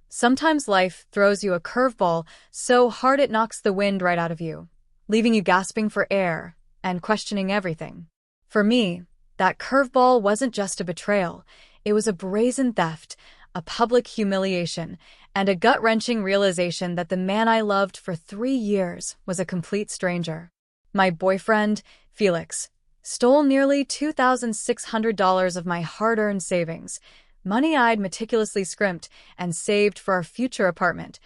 Sometimes life throws you a curveball so hard it knocks the wind right out of you, leaving you gasping for air and questioning everything. For me, that curveball wasn't just a betrayal, it was a brazen theft, a public humiliation, and a gut-wrenching realization that the man I loved for 3 years was a complete stranger. My boyfriend, Felix, stole nearly $2,600 of my hard-earned savings, money I'd meticulously scrimped and saved for our future apartment,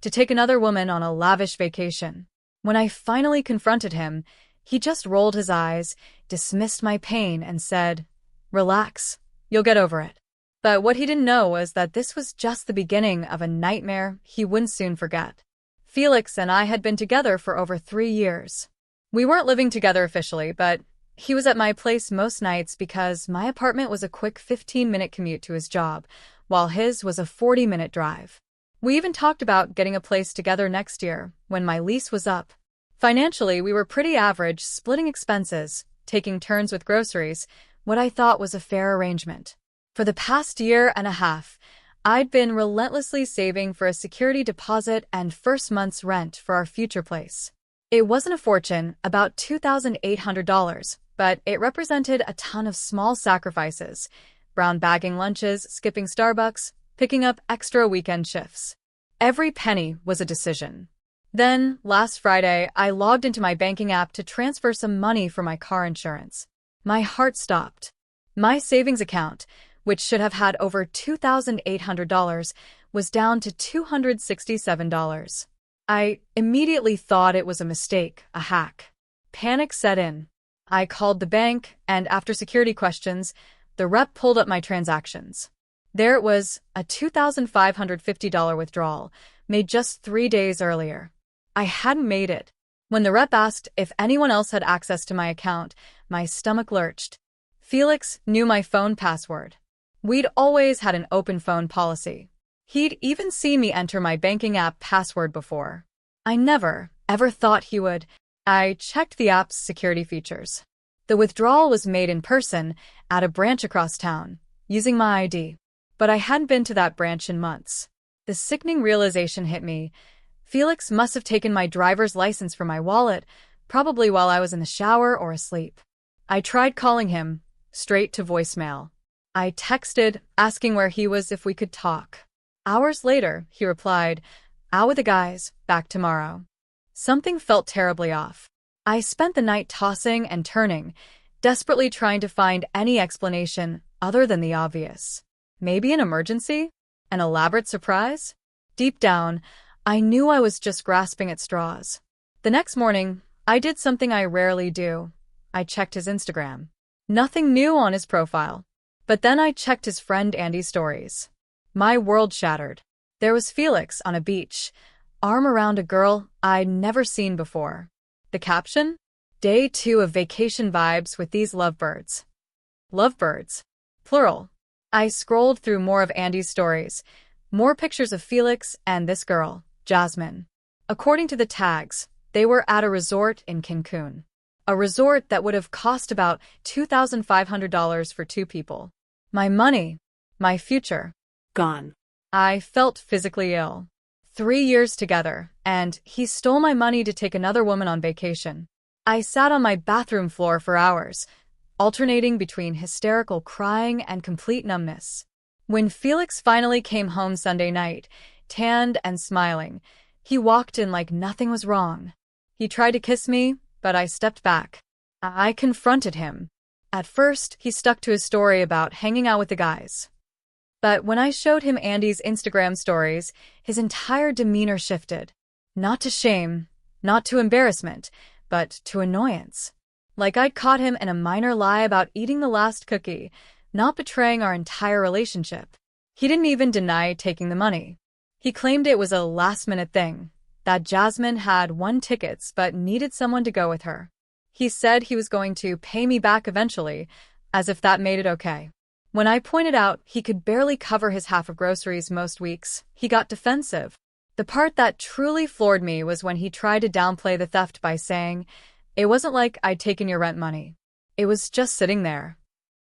to take another woman on a lavish vacation. When I finally confronted him, he just rolled his eyes, dismissed my pain, and said, "Relax, you'll get over it." But what he didn't know was that this was just the beginning of a nightmare he wouldn't soon forget. Felix and I had been together for over 3 years. We weren't living together officially, but he was at my place most nights because my apartment was a quick 15-minute commute to his job, while his was a 40-minute drive. We even talked about getting a place together next year, when my lease was up. Financially, we were pretty average, splitting expenses, taking turns with groceries, what I thought was a fair arrangement. For the past year and a half, I'd been relentlessly saving for a security deposit and first month's rent for our future place. It wasn't a fortune, about $2,800, but it represented a ton of small sacrifices: brown bagging lunches, skipping Starbucks, picking up extra weekend shifts. Every penny was a decision. Then, last Friday, I logged into my banking app to transfer some money for my car insurance. My heart stopped. My savings account, which should have had over $2,800, was down to $267. I immediately thought it was a mistake, a hack. Panic set in. I called the bank, and after security questions, the rep pulled up my transactions. There it was, a $2,550 withdrawal, made just 3 days earlier. I hadn't made it. When the rep asked if anyone else had access to my account, my stomach lurched. Felix knew my phone password. We'd always had an open phone policy. He'd even seen me enter my banking app password before. I never, ever thought he would. I checked the app's security features. The withdrawal was made in person, at a branch across town, using my ID. But I hadn't been to that branch in months. The sickening realization hit me. Felix must have taken my driver's license from my wallet, probably while I was in the shower or asleep. I tried calling him, straight to voicemail. I texted, asking where he was if we could talk. Hours later, he replied, "Out with the guys, back tomorrow." Something felt terribly off. I spent the night tossing and turning, desperately trying to find any explanation other than the obvious. Maybe an emergency? An elaborate surprise? Deep down, I knew I was just grasping at straws. The next morning, I did something I rarely do. I checked his Instagram. Nothing new on his profile. But then I checked his friend Andy's stories. My world shattered. There was Felix on a beach, arm around a girl I'd never seen before. The caption? Day 2 of vacation vibes with these lovebirds. Lovebirds. Plural. I scrolled through more of Andy's stories, more pictures of Felix and this girl, Jasmine. According to the tags, they were at a resort in Cancun. A resort that would have cost about $2,500 for 2 people. My money, my future, Gone. I felt physically ill. 3 years together, and he stole my money to take another woman on vacation. I sat on my bathroom floor for hours, alternating between hysterical crying and complete numbness. When Felix finally came home Sunday night, tanned and smiling, he walked in like nothing was wrong. He tried to kiss me, but I stepped back. I confronted him. At first, he stuck to his story about hanging out with the guys. But when I showed him Andy's Instagram stories, his entire demeanor shifted. Not to shame, not to embarrassment, but to annoyance. Like I'd caught him in a minor lie about eating the last cookie, not betraying our entire relationship. He didn't even deny taking the money. He claimed it was a last-minute thing, that Jasmine had won tickets but needed someone to go with her. He said he was going to pay me back eventually, as if that made it okay. When I pointed out he could barely cover his half of groceries most weeks, he got defensive. The part that truly floored me was when he tried to downplay the theft by saying, "It wasn't like I'd taken your rent money. It was just sitting there."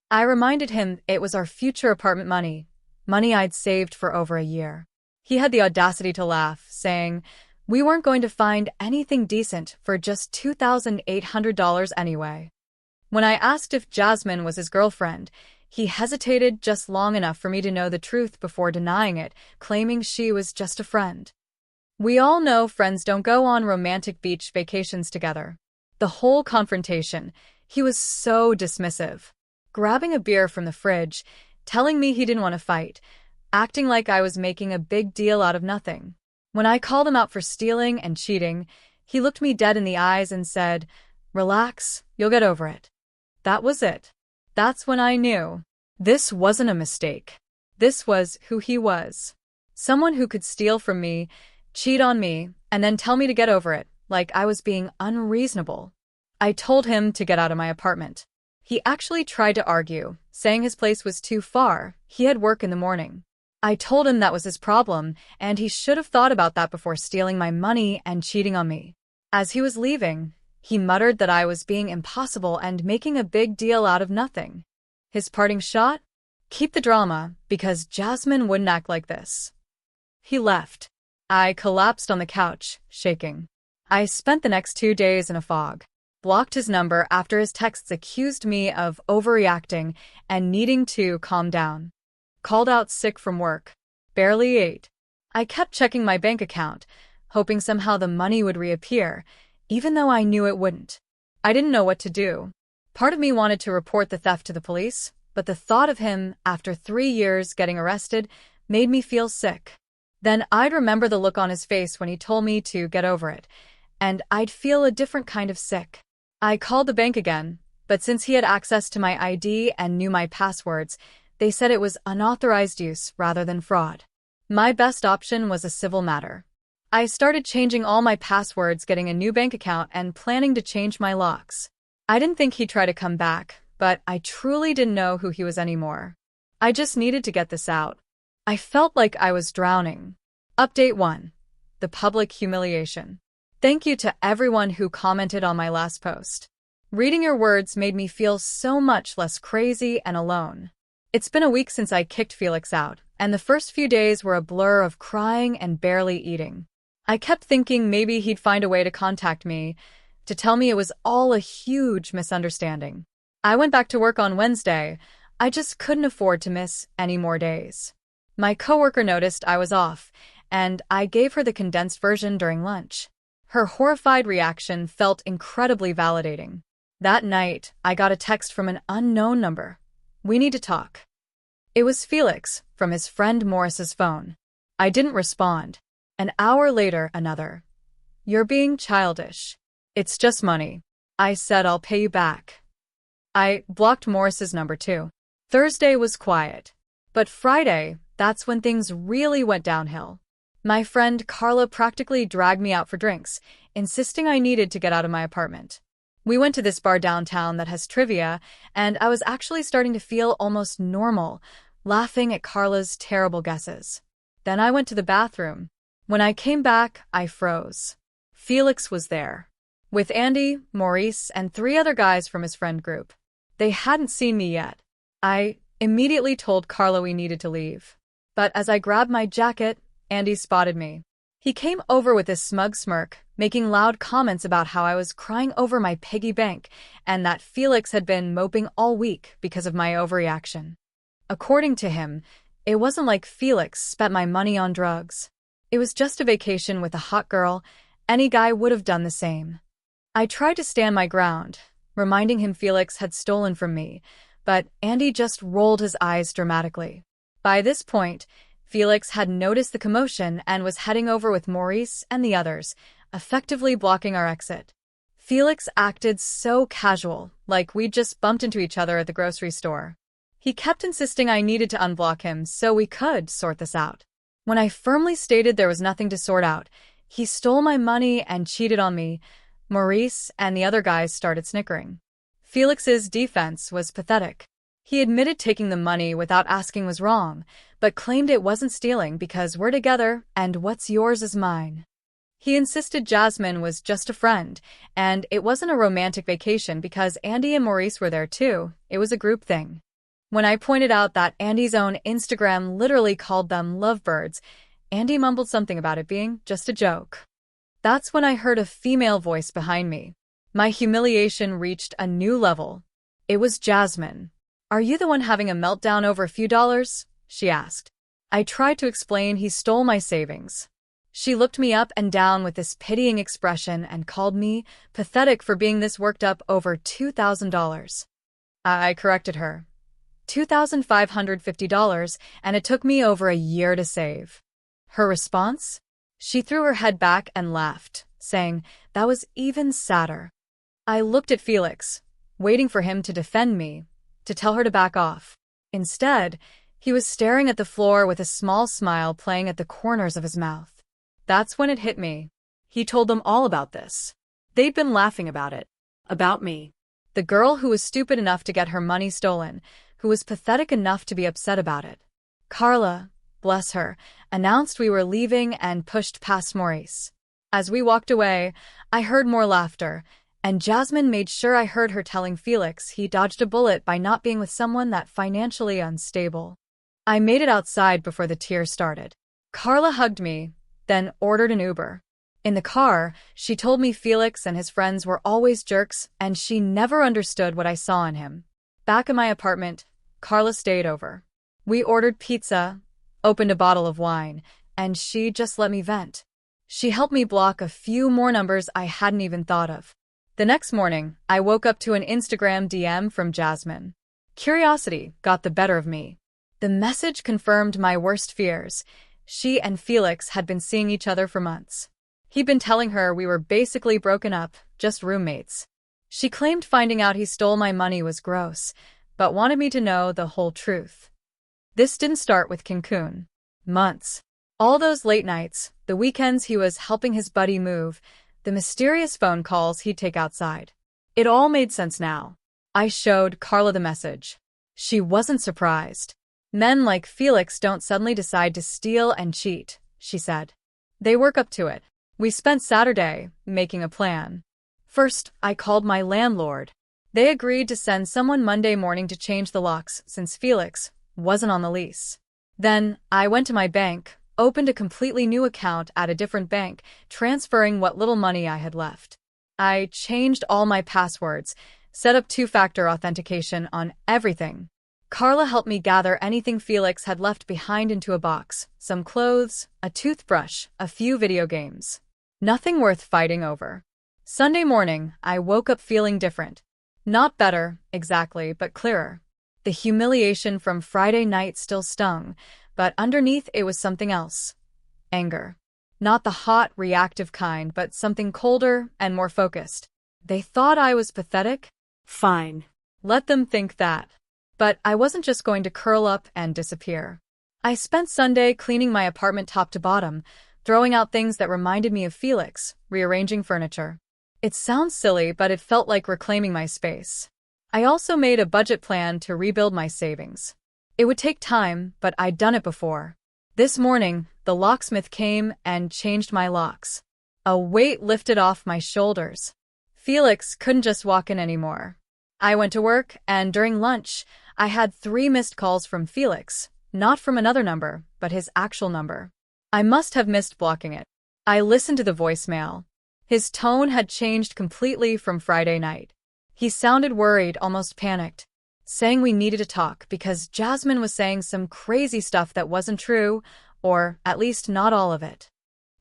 I reminded him it was our future apartment money, money I'd saved for over a year. He had the audacity to laugh, saying, "We weren't going to find anything decent for just $2,800 anyway." When I asked if Jasmine was his girlfriend, he hesitated just long enough for me to know the truth before denying it, claiming she was just a friend. We all know friends don't go on romantic beach vacations together. The whole confrontation, he was so dismissive. Grabbing a beer from the fridge, telling me he didn't want to fight, acting like I was making a big deal out of nothing. When I called him out for stealing and cheating, he looked me dead in the eyes and said, "Relax, you'll get over it." That was it. That's when I knew. This wasn't a mistake. This was who he was. Someone who could steal from me, cheat on me, and then tell me to get over it, like I was being unreasonable. I told him to get out of my apartment. He actually tried to argue, saying his place was too far, he had work in the morning. I told him that was his problem, and he should have thought about that before stealing my money and cheating on me. As he was leaving, he muttered that I was being impossible and making a big deal out of nothing. His parting shot? Keep the drama, because Jasmine wouldn't act like this. He left. I collapsed on the couch, shaking. I spent the next 2 days in a fog. Blocked his number after his texts accused me of overreacting and needing to calm down. Called out sick from work. Barely ate. I kept checking my bank account, hoping somehow the money would reappear, even though I knew it wouldn't. I didn't know what to do. Part of me wanted to report the theft to the police, but the thought of him, after 3 years, getting arrested made me feel sick. Then I'd remember the look on his face when he told me to get over it, and I'd feel a different kind of sick. I called the bank again, but since he had access to my ID and knew my passwords, they said it was unauthorized use rather than fraud. My best option was a civil matter. I started changing all my passwords, getting a new bank account, and planning to change my locks. I didn't think he'd try to come back, but I truly didn't know who he was anymore. I just needed to get this out. I felt like I was drowning. Update 1. The public humiliation. Thank you to everyone who commented on my last post. Reading your words made me feel so much less crazy and alone. It's been a week since I kicked Felix out, and the first few days were a blur of crying and barely eating. I kept thinking maybe he'd find a way to contact me, to tell me it was all a huge misunderstanding. I went back to work on Wednesday. I just couldn't afford to miss any more days. My coworker noticed I was off, and I gave her the condensed version during lunch. Her horrified reaction felt incredibly validating. That night, I got a text from an unknown number. "We need to talk." It was Felix, from his friend Morris's phone. I didn't respond. An hour later, another. "You're being childish. It's just money." I said, "I'll pay you back." I blocked Morris's number too. Thursday was quiet. But Friday, that's when things really went downhill. My friend Carla practically dragged me out for drinks, insisting I needed to get out of my apartment. We went to this bar downtown that has trivia, and I was actually starting to feel almost normal, laughing at Carla's terrible guesses. Then I went to the bathroom. When I came back, I froze. Felix was there, with Andy, Maurice, and 3 other guys from his friend group. They hadn't seen me yet. I immediately told Carla we needed to leave. But as I grabbed my jacket, Andy spotted me. He came over with a smug smirk, making loud comments about how I was crying over my piggy bank and that Felix had been moping all week because of my overreaction. According to him, it wasn't like Felix spent my money on drugs. It was just a vacation with a hot girl. Any guy would have done the same. I tried to stand my ground, reminding him Felix had stolen from me, but Andy just rolled his eyes dramatically. By this point, Felix had noticed the commotion and was heading over with Maurice and the others, effectively blocking our exit. Felix acted so casual, like we'd just bumped into each other at the grocery store. He kept insisting I needed to unblock him so we could sort this out. When I firmly stated there was nothing to sort out, he stole my money and cheated on me. Maurice and the other guys started snickering. Felix's defense was pathetic. He admitted taking the money without asking was wrong, but claimed it wasn't stealing because we're together and what's yours is mine. He insisted Jasmine was just a friend, and it wasn't a romantic vacation because Andy and Maurice were there too. It was a group thing. When I pointed out that Andy's own Instagram literally called them lovebirds, Andy mumbled something about it being just a joke. That's when I heard a female voice behind me. My humiliation reached a new level. It was Jasmine. "Are you the one having a meltdown over a few dollars?" she asked. I tried to explain he stole my savings. She looked me up and down with this pitying expression and called me pathetic for being this worked up over $2,000. I corrected her. $2,550, and it took me over a year to save. Her response? She threw her head back and laughed, saying, "That was even sadder." I looked at Felix, waiting for him to defend me, to tell her to back off. Instead, he was staring at the floor with a small smile playing at the corners of his mouth. That's when it hit me. He told them all about this. They'd been laughing about it. About me. The girl who was stupid enough to get her money stolen, who was pathetic enough to be upset about it. Carla, bless her, announced we were leaving and pushed past Maurice. As we walked away, I heard more laughter, and Jasmine made sure I heard her telling Felix he dodged a bullet by not being with someone that financially unstable. I made it outside before the tears started. Carla hugged me, then ordered an Uber. In the car, she told me Felix and his friends were always jerks and she never understood what I saw in him. Back in my apartment, Carla stayed over. We ordered pizza, opened a bottle of wine, and she just let me vent. She helped me block a few more numbers I hadn't even thought of. The next morning, I woke up to an Instagram DM from Jasmine. Curiosity got the better of me. The message confirmed my worst fears. She and Felix had been seeing each other for months. He'd been telling her we were basically broken up, just roommates. She claimed finding out he stole my money was gross, but wanted me to know the whole truth. This didn't start with Cancun. Months. All those late nights, the weekends he was helping his buddy move, the mysterious phone calls he'd take outside. It all made sense now. I showed Carla the message. She wasn't surprised. Men like Felix don't suddenly decide to steal and cheat, she said. They work up to it. We spent Saturday making a plan. First, I called my landlord. They agreed to send someone Monday morning to change the locks since Felix wasn't on the lease. Then, I went to my bank, opened a completely new account at a different bank, transferring what little money I had left. I changed all my passwords, set up two-factor authentication on everything. Carla helped me gather anything Felix had left behind into a box, some clothes, a toothbrush, a few video games. Nothing worth fighting over. Sunday morning, I woke up feeling different. Not better, exactly, but clearer. The humiliation from Friday night still stung, but underneath it was something else. Anger. Not the hot, reactive kind, but something colder and more focused. They thought I was pathetic? Fine. Let them think that. But I wasn't just going to curl up and disappear. I spent Sunday cleaning my apartment top to bottom, throwing out things that reminded me of Felix, rearranging furniture. It sounds silly, but it felt like reclaiming my space. I also made a budget plan to rebuild my savings. It would take time, but I'd done it before. This morning, the locksmith came and changed my locks. A weight lifted off my shoulders. Felix couldn't just walk in anymore. I went to work, and during lunch, I had 3 missed calls from Felix, not from another number, but his actual number. I must have missed blocking it. I listened to the voicemail. His tone had changed completely from Friday night. He sounded worried, almost panicked, saying we needed to talk because Jasmine was saying some crazy stuff that wasn't true, or at least not all of it.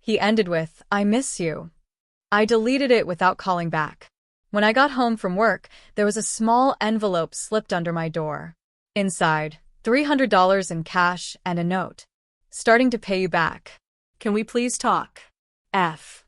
He ended with, "I miss you." I deleted it without calling back. When I got home from work, there was a small envelope slipped under my door. Inside, $300 in cash and a note. "Starting to pay you back. Can we please talk? F."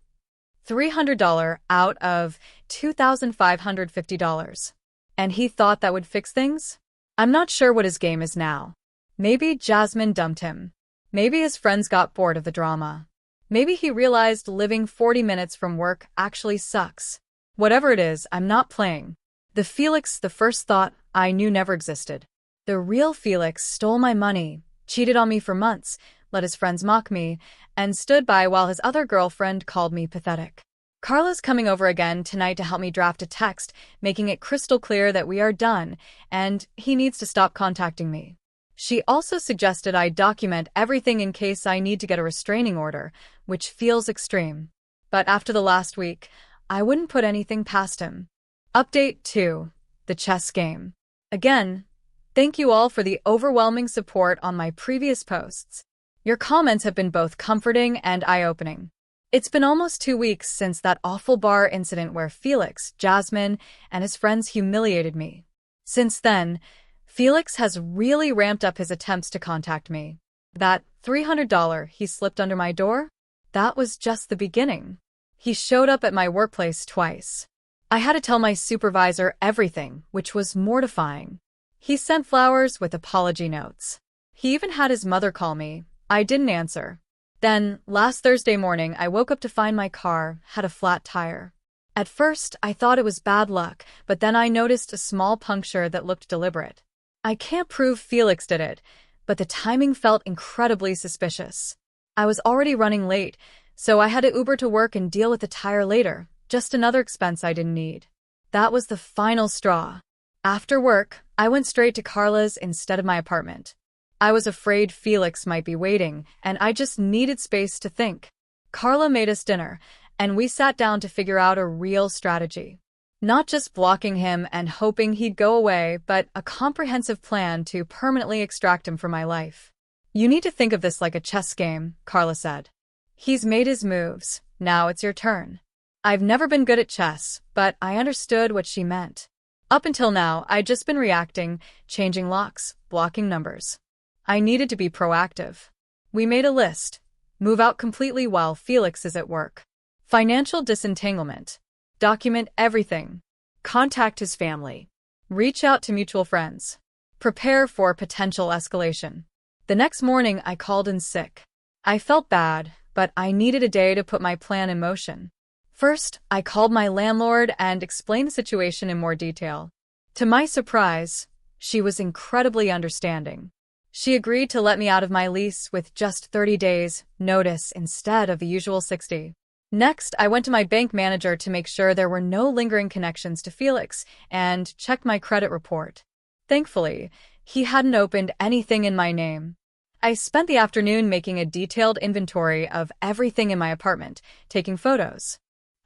$300 out of $2,550. And he thought that would fix things? I'm not sure what his game is now. Maybe Jasmine dumped him. Maybe his friends got bored of the drama. Maybe he realized living 40 minutes from work actually sucks. Whatever it is, I'm not playing. The Felix, the first thought I knew never existed. The real Felix stole my money, cheated on me for months, let his friends mock me, and stood by while his other girlfriend called me pathetic. Carla's coming over again tonight to help me draft a text, making it crystal clear that we are done, and he needs to stop contacting me. She also suggested I document everything in case I need to get a restraining order, which feels extreme. But after the last week, I wouldn't put anything past him. Update 2. The chess game. Again, thank you all for the overwhelming support on my previous posts. Your comments have been both comforting and eye-opening. It's been almost 2 weeks since that awful bar incident where Felix, Jasmine, and his friends humiliated me. Since then, Felix has really ramped up his attempts to contact me. That $300 he slipped under my door? That was just the beginning. He showed up at my workplace twice. I had to tell my supervisor everything, which was mortifying. He sent flowers with apology notes. He even had his mother call me. I didn't answer. Then, last Thursday morning, I woke up to find my car had a flat tire. At first, I thought it was bad luck, but then I noticed a small puncture that looked deliberate. I can't prove Felix did it, but the timing felt incredibly suspicious. I was already running late, so I had to Uber to work and deal with the tire later, just another expense I didn't need. That was the final straw. After work, I went straight to Carla's instead of my apartment. I was afraid Felix might be waiting, and I just needed space to think. Carla made us dinner, and we sat down to figure out a real strategy. Not just blocking him and hoping he'd go away, but a comprehensive plan to permanently extract him from my life. You need to think of this like a chess game, Carla said. He's made his moves. Now it's your turn. I've never been good at chess, but I understood what she meant. Up until now, I'd just been reacting, changing locks, blocking numbers. I needed to be proactive. We made a list. Move out completely while Felix is at work. Financial disentanglement. Document everything. Contact his family. Reach out to mutual friends. Prepare for potential escalation. The next morning, I called in sick. I felt bad, but I needed a day to put my plan in motion. First, I called my landlord and explained the situation in more detail. To my surprise, she was incredibly understanding. She agreed to let me out of my lease with just 30 days notice instead of the usual 60. Next, I went to my bank manager to make sure there were no lingering connections to Felix and checked my credit report. Thankfully, he hadn't opened anything in my name. I spent the afternoon making a detailed inventory of everything in my apartment, taking photos.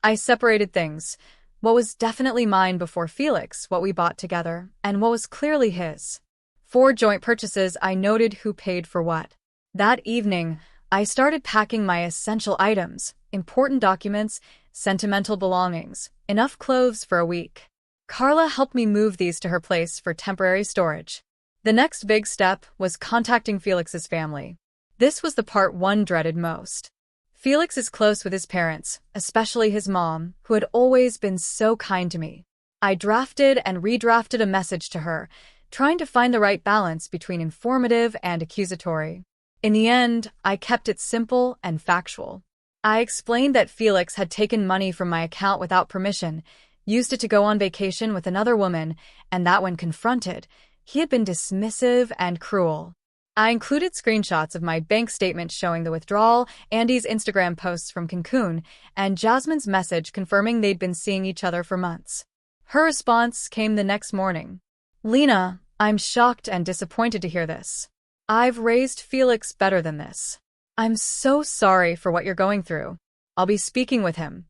I separated things, what was definitely mine before Felix, what we bought together, and what was clearly his. For joint purchases, I noted who paid for what. That evening, I started packing my essential items, important documents, sentimental belongings, enough clothes for a week. Carla helped me move these to her place for temporary storage. The next big step was contacting Felix's family. This was the part one dreaded most. Felix is close with his parents, especially his mom, who had always been so kind to me. I drafted and redrafted a message to her, trying to find the right balance between informative and accusatory. In the end, I kept it simple and factual. I explained that Felix had taken money from my account without permission, used it to go on vacation with another woman, and that when confronted, he had been dismissive and cruel. I included screenshots of my bank statement showing the withdrawal, Andy's Instagram posts from Cancun, and Jasmine's message confirming they'd been seeing each other for months. Her response came the next morning. Lena, I'm shocked and disappointed to hear this. I've raised Felix better than this. I'm so sorry for what you're going through. I'll be speaking with him.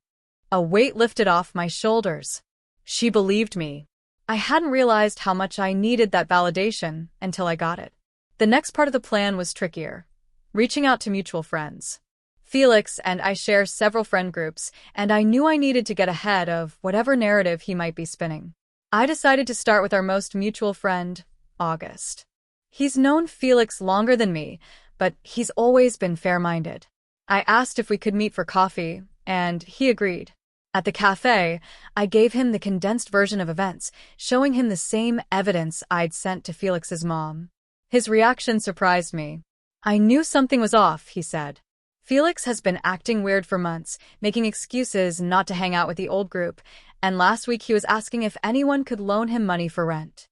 A weight lifted off my shoulders. She believed me. I hadn't realized how much I needed that validation until I got it. The next part of the plan was trickier. Reaching out to mutual friends. Felix and I share several friend groups, and I knew I needed to get ahead of whatever narrative he might be spinning. I decided to start with our most mutual friend, August. He's known Felix longer than me, but he's always been fair-minded. I asked if we could meet for coffee, and he agreed. At the cafe, I gave him the condensed version of events, showing him the same evidence I'd sent to Felix's mom. His reaction surprised me. I knew something was off, he said. Felix has been acting weird for months, making excuses not to hang out with the old group, and last week he was asking if anyone could loan him money for rent.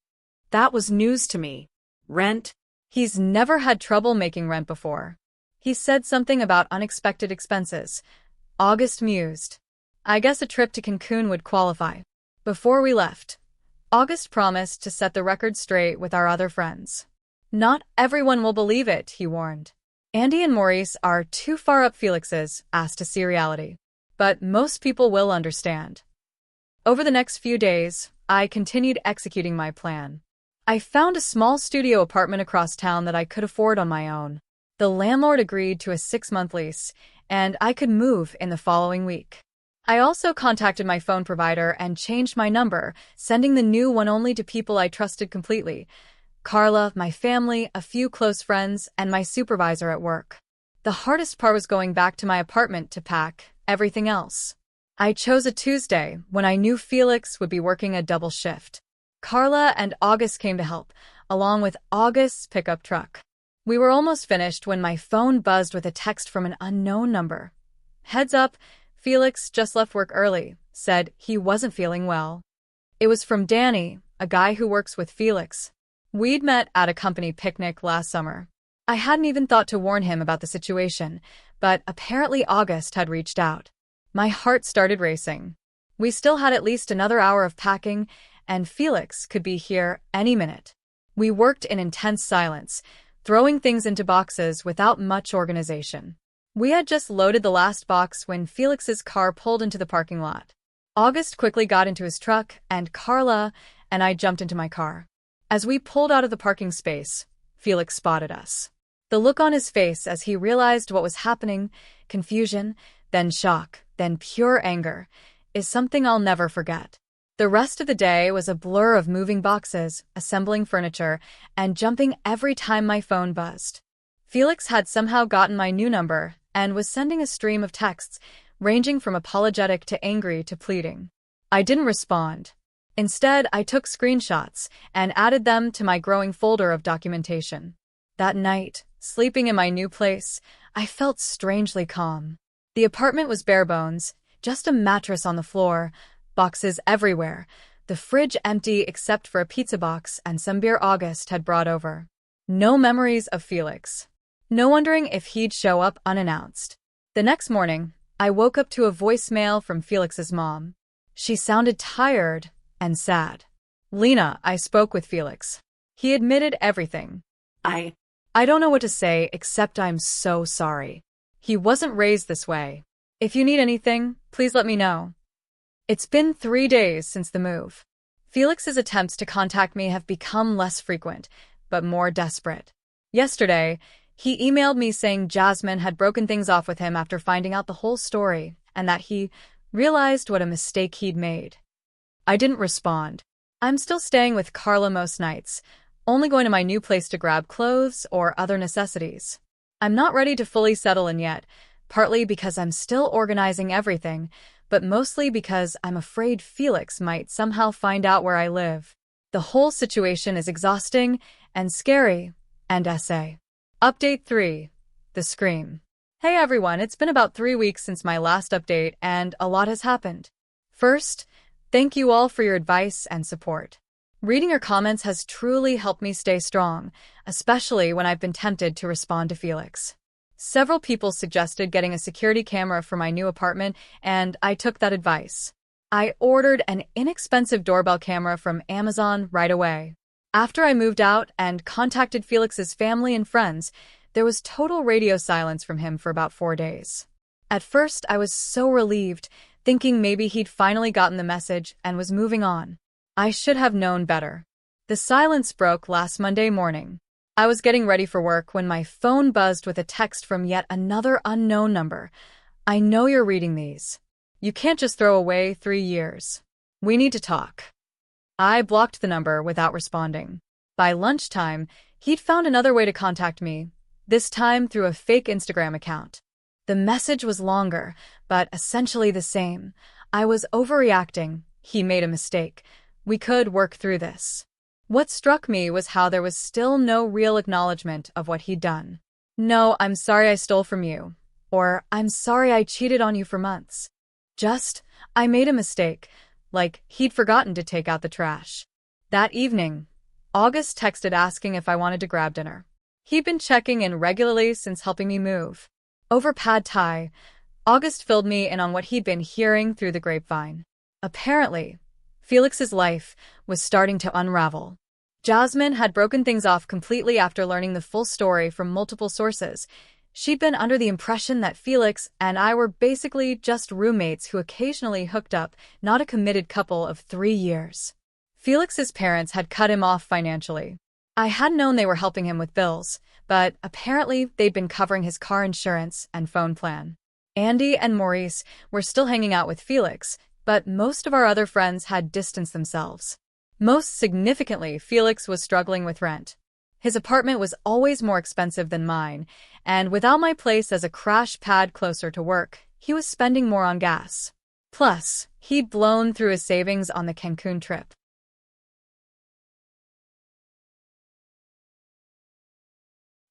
That was news to me. Rent? He's never had trouble making rent before. He said something about unexpected expenses. August mused. I guess a trip to Cancun would qualify. Before we left, August promised to set the record straight with our other friends. Not everyone will believe it, he warned. Andy and Maurice are too far up Felix's ass to see reality. But most people will understand. Over the next few days, I continued executing my plan. I found a small studio apartment across town that I could afford on my own. The landlord agreed to a 6-month lease, and I could move in the following week. I also contacted my phone provider and changed my number, sending the new one only to people I trusted completely. Carla, my family, a few close friends, and my supervisor at work. The hardest part was going back to my apartment to pack everything else. I chose a Tuesday, when I knew Felix would be working a double shift. Carla and August came to help, along with August's pickup truck. We were almost finished when my phone buzzed with a text from an unknown number. Heads up, Felix just left work early, said he wasn't feeling well. It was from Danny, a guy who works with Felix. We'd met at a company picnic last summer. I hadn't even thought to warn him about the situation, but apparently August had reached out. My heart started racing. We still had at least another hour of packing, and Felix could be here any minute. We worked in intense silence, throwing things into boxes without much organization. We had just loaded the last box when Felix's car pulled into the parking lot. August quickly got into his truck, and Carla and I jumped into my car. As we pulled out of the parking space, Felix spotted us. The look on his face as he realized what was happening, confusion, then shock, then pure anger, is something I'll never forget. The rest of the day was a blur of moving boxes, assembling furniture, and jumping every time my phone buzzed. Felix had somehow gotten my new number and was sending a stream of texts, ranging from apologetic to angry to pleading. I didn't respond. Instead, I took screenshots and added them to my growing folder of documentation. That night, sleeping in my new place, I felt strangely calm. The apartment was bare bones, just a mattress on the floor, boxes everywhere, the fridge empty except for a pizza box and some beer August had brought over. No memories of Felix. No wondering if he'd show up unannounced. The next morning, I woke up to a voicemail from Felix's mom. She sounded tired and sad. Lena, I spoke with Felix. He admitted everything. I don't know what to say except I'm so sorry. He wasn't raised this way. If you need anything, please let me know. It's been 3 days since the move. Felix's attempts to contact me have become less frequent, but more desperate. Yesterday, he emailed me saying Jasmine had broken things off with him after finding out the whole story, and that he realized what a mistake he'd made. I didn't respond. I'm still staying with Carla most nights, only going to my new place to grab clothes or other necessities. I'm not ready to fully settle in yet, partly because I'm still organizing everything, but mostly because I'm afraid Felix might somehow find out where I live. The whole situation is exhausting and scary, and essay. Update 3. The Scream. Hey everyone, it's been about 3 weeks since my last update, and a lot has happened. First, thank you all for your advice and support. Reading your comments has truly helped me stay strong, especially when I've been tempted to respond to Felix. Several people suggested getting a security camera for my new apartment, and I took that advice. I ordered an inexpensive doorbell camera from Amazon right away. After I moved out and contacted Felix's family and friends, there was total radio silence from him for about 4 days. At first, I was so relieved, thinking maybe he'd finally gotten the message and was moving on. I should have known better. The silence broke last Monday morning. I was getting ready for work when my phone buzzed with a text from yet another unknown number. I know you're reading these. You can't just throw away 3 years. We need to talk. I blocked the number without responding. By lunchtime, he'd found another way to contact me, this time through a fake Instagram account. The message was longer, but essentially the same. I was overreacting. He made a mistake. We could work through this. What struck me was how there was still no real acknowledgement of what he'd done. No, I'm sorry I stole from you. Or, I'm sorry I cheated on you for months. Just, I made a mistake, like he'd forgotten to take out the trash. That evening, August texted asking if I wanted to grab dinner. He'd been checking in regularly since helping me move. Over pad thai, August filled me in on what he'd been hearing through the grapevine. Apparently, Felix's life was starting to unravel. Jasmine had broken things off completely after learning the full story from multiple sources. She'd been under the impression that Felix and I were basically just roommates who occasionally hooked up, not a committed couple of 3 years. Felix's parents had cut him off financially. I had known they were helping him with bills, but apparently they'd been covering his car insurance and phone plan. Andy and Maurice were still hanging out with Felix, but most of our other friends had distanced themselves. Most significantly, Felix was struggling with rent. His apartment was always more expensive than mine, and without my place as a crash pad closer to work, he was spending more on gas. Plus, he'd blown through his savings on the Cancun trip.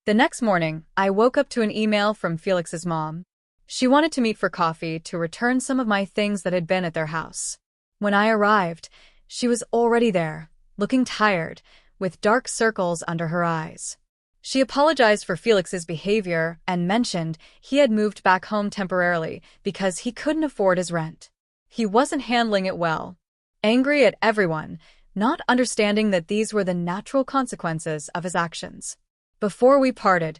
The next morning, I woke up to an email from Felix's mom. She wanted to meet for coffee to return some of my things that had been at their house. When I arrived, she was already there, looking tired, with dark circles under her eyes. She apologized for Felix's behavior and mentioned he had moved back home temporarily because he couldn't afford his rent. He wasn't handling it well. Angry at everyone, not understanding that these were the natural consequences of his actions. Before we parted,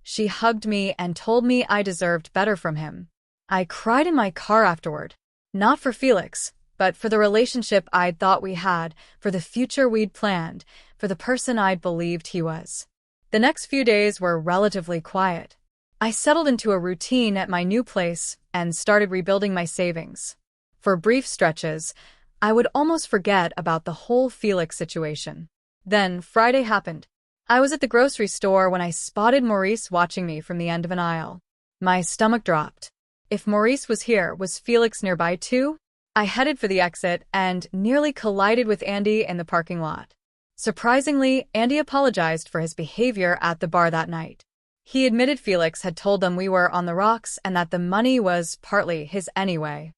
she hugged me and told me I deserved better from him. I cried in my car afterward, not for Felix, but for the relationship I'd thought we had, for the future we'd planned, for the person I'd believed he was. The next few days were relatively quiet. I settled into a routine at my new place and started rebuilding my savings. For brief stretches, I would almost forget about the whole Felix situation. Then Friday happened. I was at the grocery store when I spotted Maurice watching me from the end of an aisle. My stomach dropped. If Maurice was here, was Felix nearby too? I headed for the exit and nearly collided with Andy in the parking lot. Surprisingly, Andy apologized for his behavior at the bar that night. He admitted Felix had told them we were on the rocks and that the money was partly his anyway.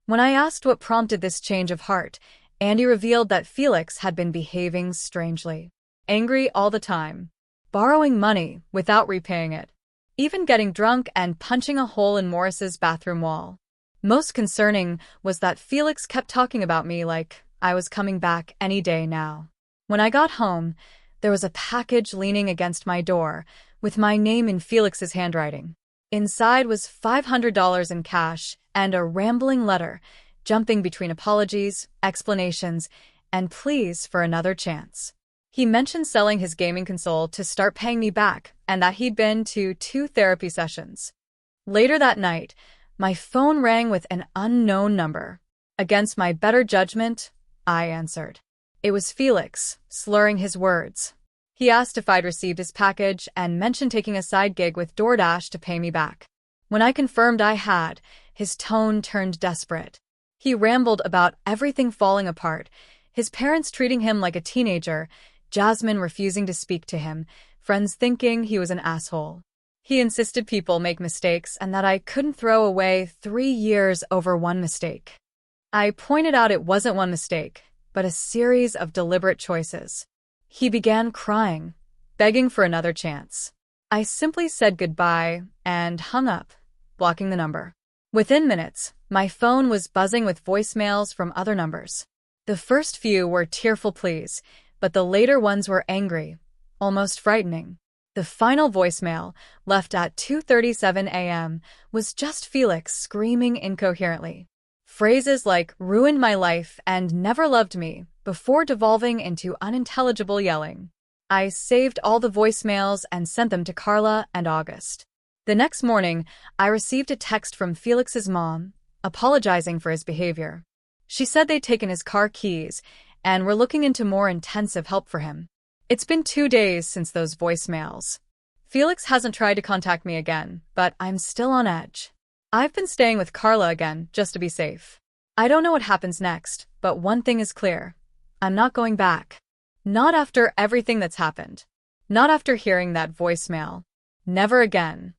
When I asked what prompted this change of heart, Andy revealed that Felix had been behaving strangely. Angry all the time, borrowing money without repaying it, even getting drunk and punching a hole in Maurice's bathroom wall. Most concerning was that Felix kept talking about me like I was coming back any day now. When I got home, there was a package leaning against my door with my name in Felix's handwriting. Inside was $500 in cash and a rambling letter, jumping between apologies, explanations, and pleas for another chance. He mentioned selling his gaming console to start paying me back and that he'd been to 2 therapy sessions. Later that night, my phone rang with an unknown number. Against my better judgment, I answered. It was Felix, slurring his words. He asked if I'd received his package and mentioned taking a side gig with DoorDash to pay me back. When I confirmed I had, his tone turned desperate. He rambled about everything falling apart, his parents treating him like a teenager, Jasmine refusing to speak to him, friends thinking he was an asshole. He insisted people make mistakes and that I couldn't throw away 3 years over one mistake. I pointed out it wasn't one mistake, but a series of deliberate choices. He began crying, begging for another chance. I simply said goodbye and hung up, blocking the number. Within minutes, my phone was buzzing with voicemails from other numbers. The first few were tearful pleas, but the later ones were angry, almost frightening. The final voicemail, left at 2:37 a.m., was just Felix screaming incoherently. Phrases like ruined my life and never loved me, before devolving into unintelligible yelling. I saved all the voicemails and sent them to Carla and August. The next morning, I received a text from Felix's mom, apologizing for his behavior. She said they'd taken his car keys and were looking into more intensive help for him. It's been 2 days since those voicemails. Felix hasn't tried to contact me again, but I'm still on edge. I've been staying with Carla again, just to be safe. I don't know what happens next, but one thing is clear. I'm not going back. Not after everything that's happened. Not after hearing that voicemail. Never again.